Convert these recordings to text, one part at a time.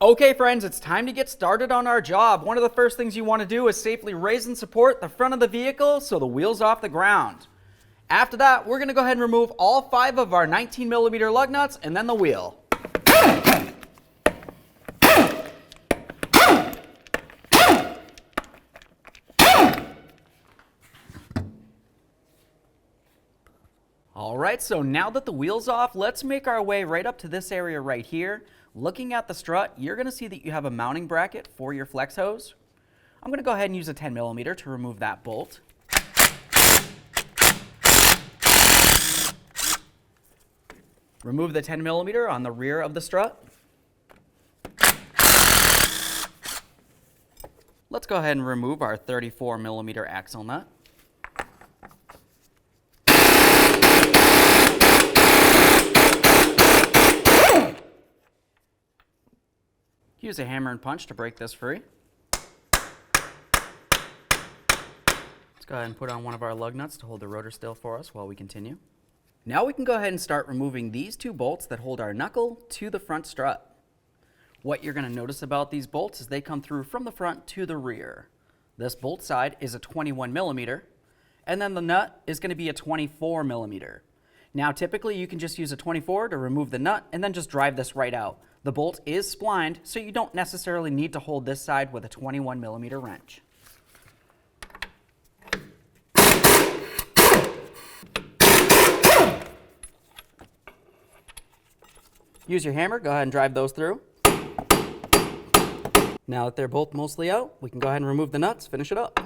Okay friends, it's time to get started on our job. One of the first things you want to do is safely raise and support the front of the vehicle so the wheel's off the ground. After that, we're going to go ahead and remove all 5 of our 19mm lug nuts and then the wheel. Alright, so now that the wheel's off, let's make our way right up to this area right here. Looking at the strut, you're going to see that you have a mounting bracket for your flex hose. I'm going to go ahead and use a 10mm to remove that bolt. Remove the 10mm on the rear of the strut. Let's go ahead and remove our 34mm axle nut. Use a hammer and punch to break this free. Let's go ahead and put on one of our lug nuts to hold the rotor still for us while we continue. Now we can go ahead and start removing these 2 bolts that hold our knuckle to the front strut. What you're going to notice about these bolts is they come through from the front to the rear. This bolt side is a 21mm, and then the nut is going to be a 24mm. Now typically you can just use a 24 to remove the nut and then just drive this right out. The bolt is splined, so you don't necessarily need to hold this side with a 21mm wrench. Use your hammer, go ahead and drive those through. Now that they're both mostly out, we can go ahead and remove the nuts, finish it up.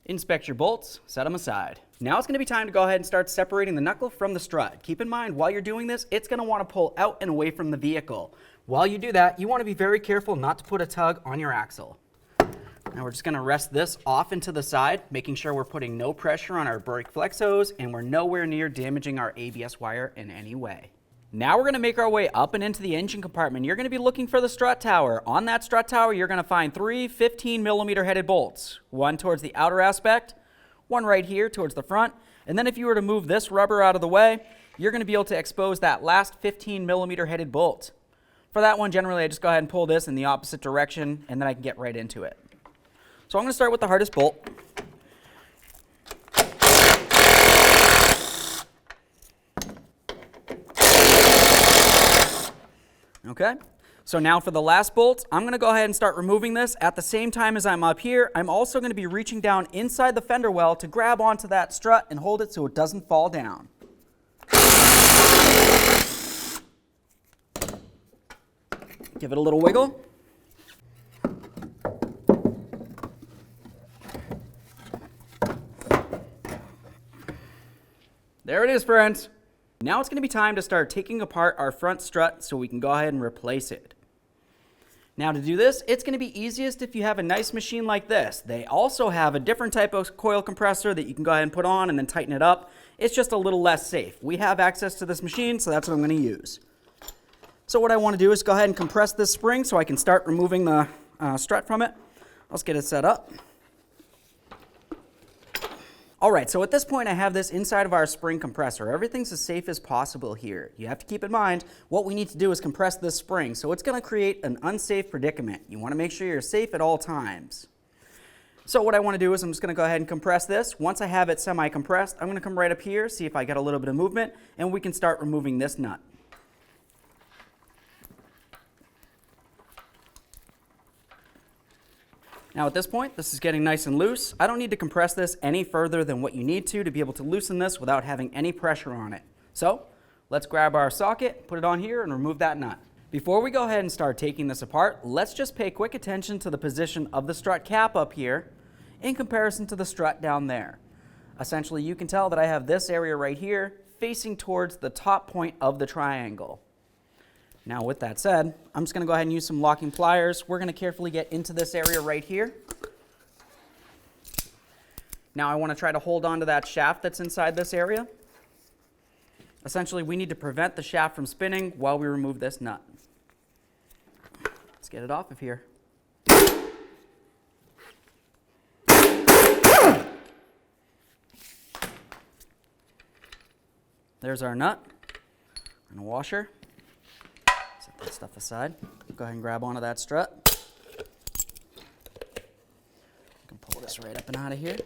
Inspect your bolts, set them aside. Now it's going to be time to go ahead and start separating the knuckle from the strut. Keep in mind, while you're doing this, it's going to want to pull out and away from the vehicle. While you do that, you want to be very careful not to put a tug on your axle. Now we're just going to rest this off into the side, making sure we're putting no pressure on our brake flex hose and we're nowhere near damaging our ABS wire in any way. Now we're going to make our way up and into the engine compartment. You're going to be looking for the strut tower. On that strut tower, you're going to find 3 15mm headed bolts. One towards the outer aspect, one right here towards the front. And then if you were to move this rubber out of the way, you're going to be able to expose that last 15mm headed bolt. For that one, generally, I just go ahead and pull this in the opposite direction, and then I can get right into it. So I'm going to start with the hardest bolt. Okay, so now for the last bolt, I'm going to go ahead and start removing this. At the same time as I'm up here, I'm also going to be reaching down inside the fender well to grab onto that strut and hold it so it doesn't fall down. Give it a little wiggle. There it is, friends. Now it's going to be time to start taking apart our front strut so we can go ahead and replace it. Now to do this, it's going to be easiest if you have a nice machine like this. They also have a different type of coil compressor that you can go ahead and put on and then tighten it up. It's just a little less safe. We have access to this machine, so that's what I'm going to use. So what I want to do is go ahead and compress this spring so I can start removing the strut from it. Let's get it set up. Alright, so at this point I have this inside of our spring compressor. Everything's as safe as possible here. You have to keep in mind what we need to do is compress this spring, so it's going to create an unsafe predicament. You want to make sure you're safe at all times. So what I want to do is I'm just going to go ahead and compress this. Once I have it semi-compressed, I'm going to come right up here, see if I get a little bit of movement, and we can start removing this nut. Now at this point, this is getting nice and loose. I don't need to compress this any further than what you need to be able to loosen this without having any pressure on it. So let's grab our socket, put it on here, and remove that nut. Before we go ahead and start taking this apart, let's just pay quick attention to the position of the strut cap up here in comparison to the strut down there. Essentially, you can tell that I have this area right here facing towards the top point of the triangle. Now with that said, I'm just going to go ahead and use some locking pliers. We're going to carefully get into this area right here. Now I want to try to hold on to that shaft that's inside this area. Essentially, we need to prevent the shaft from spinning while we remove this nut. Let's get it off of here. There's our nut and a washer. Set that stuff aside. Go ahead and grab onto that strut. You can pull this right up and out of here.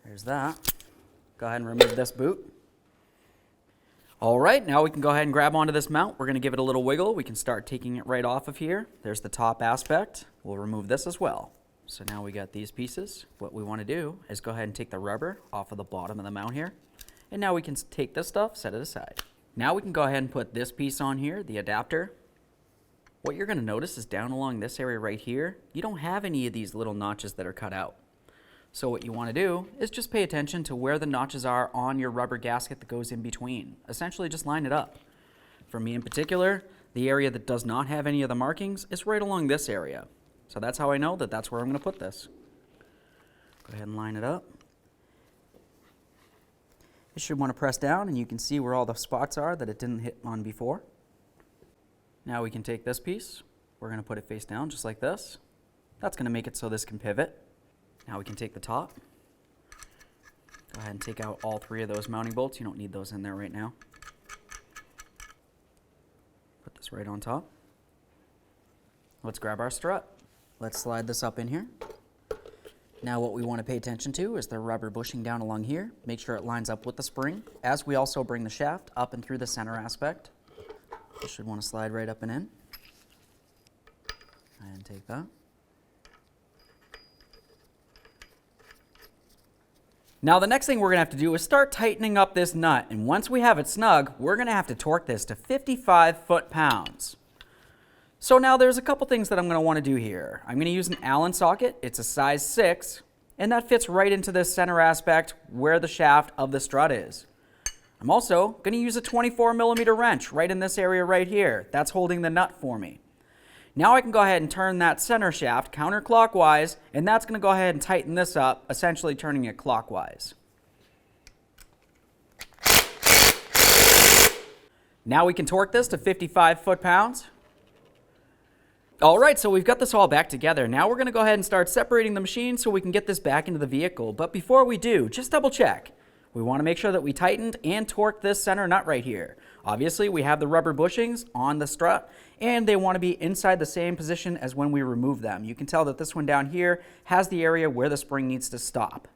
There's that. Go ahead and remove this boot. All right, now we can go ahead and grab onto this mount. We're going to give it a little wiggle. We can start taking it right off of here. There's the top aspect. We'll remove this as well. So now we got these pieces. What we want to do is go ahead and take the rubber off of the bottom of the mount here. And now we can take this stuff, set it aside. Now we can go ahead and put this piece on here, the adapter. What you're going to notice is down along this area right here, you don't have any of these little notches that are cut out. So what you want to do is just pay attention to where the notches are on your rubber gasket that goes in between. Essentially just line it up. For me in particular, the area that does not have any of the markings is right along this area. So that's how I know that that's where I'm going to put this. Go ahead and line it up. You should want to press down and you can see where all the spots are that it didn't hit on before. Now we can take this piece. We're going to put it face down just like this. That's going to make it so this can pivot. Now we can take the top. Go ahead and take out all 3 of those mounting bolts. You don't need those in there right now. Put this right on top. Let's grab our strut. Let's slide this up in here. Now what we want to pay attention to is the rubber bushing down along here. Make sure it lines up with the spring, as we also bring the shaft up and through the center aspect. You should want to slide right up and in. And take that. Now the next thing we're going to have to do is start tightening up this nut, and once we have it snug, we're going to have to torque this to 55 foot-pounds. So now there's a couple things that I'm going to want to do here. I'm going to use an Allen socket. It's a size 6, and that fits right into this center aspect where the shaft of the strut is. I'm also going to use a 24mm wrench right in this area right here. That's holding the nut for me. Now I can go ahead and turn that center shaft counterclockwise, and that's going to go ahead and tighten this up, essentially turning it clockwise. Now we can torque this to 55 foot-pounds. All right, so we've got this all back together. Now we're going to go ahead and start separating the machine so we can get this back into the vehicle. But before we do, just double check. We want to make sure that we tightened and torqued this center nut right here. Obviously, we have the rubber bushings on the strut, and they want to be inside the same position as when we remove them. You can tell that this one down here has the area where the spring needs to stop.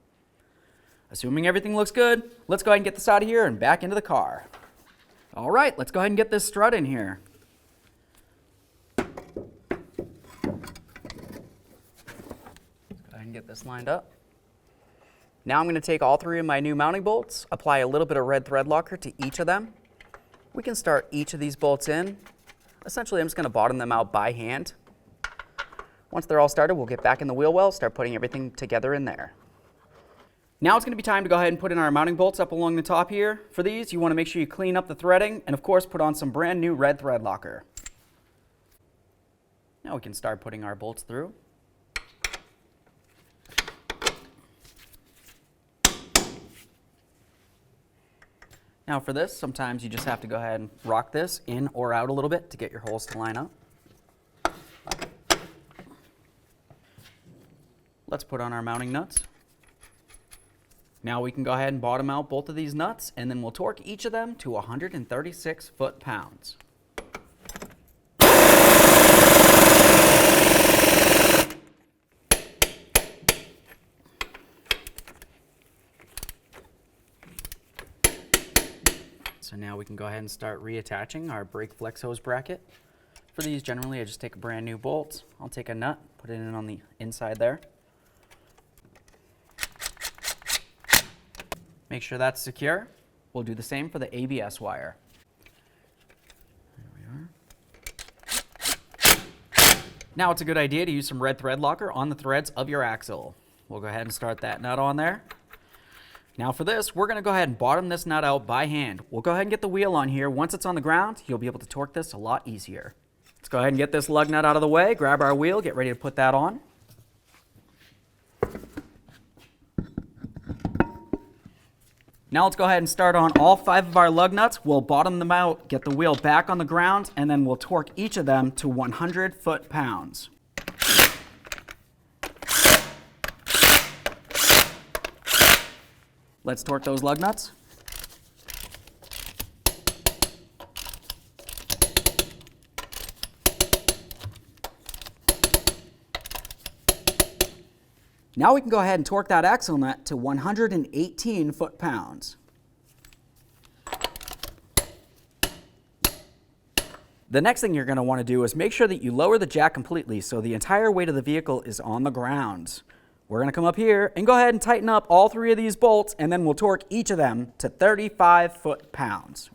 Assuming everything looks good, let's go ahead and get this out of here and back into the car. All right, let's go ahead and get this strut in here. Let's go ahead and get this lined up. Now I'm going to take all 3 of my new mounting bolts, apply a little bit of red thread locker to each of them. We can start each of these bolts in. Essentially, I'm just going to bottom them out by hand. Once they're all started, we'll get back in the wheel well, start putting everything together in there. Now it's going to be time to go ahead and put in our mounting bolts up along the top here. For these, you want to make sure you clean up the threading and, of course, put on some brand new red thread locker. Now we can start putting our bolts through. Now for this, sometimes you just have to go ahead and rock this in or out a little bit to get your holes to line up. Let's put on our mounting nuts. Now we can go ahead and bottom out both of these nuts, and then we'll torque each of them to 136 foot-pounds. So now we can go ahead and start reattaching our brake flex hose bracket. For these, generally I just take a brand new bolt. I'll take a nut, put it in on the inside there. Make sure that's secure. We'll do the same for the ABS wire. There we are. Now it's a good idea to use some red thread locker on the threads of your axle. We'll go ahead and start that nut on there. Now for this, we're going to go ahead and bottom this nut out by hand. We'll go ahead and get the wheel on here. Once it's on the ground, you'll be able to torque this a lot easier. Let's go ahead and get this lug nut out of the way, grab our wheel, get ready to put that on. Now let's go ahead and start on all 5 of our lug nuts. We'll bottom them out, get the wheel back on the ground, and then we'll torque each of them to 100 foot-pounds. Let's torque those lug nuts. Now we can go ahead and torque that axle nut to 118 foot-pounds. The next thing you're going to want to do is make sure that you lower the jack completely so the entire weight of the vehicle is on the ground. We're going to come up here and go ahead and tighten up all 3 of these bolts, and then we'll torque each of them to 35 foot-pounds.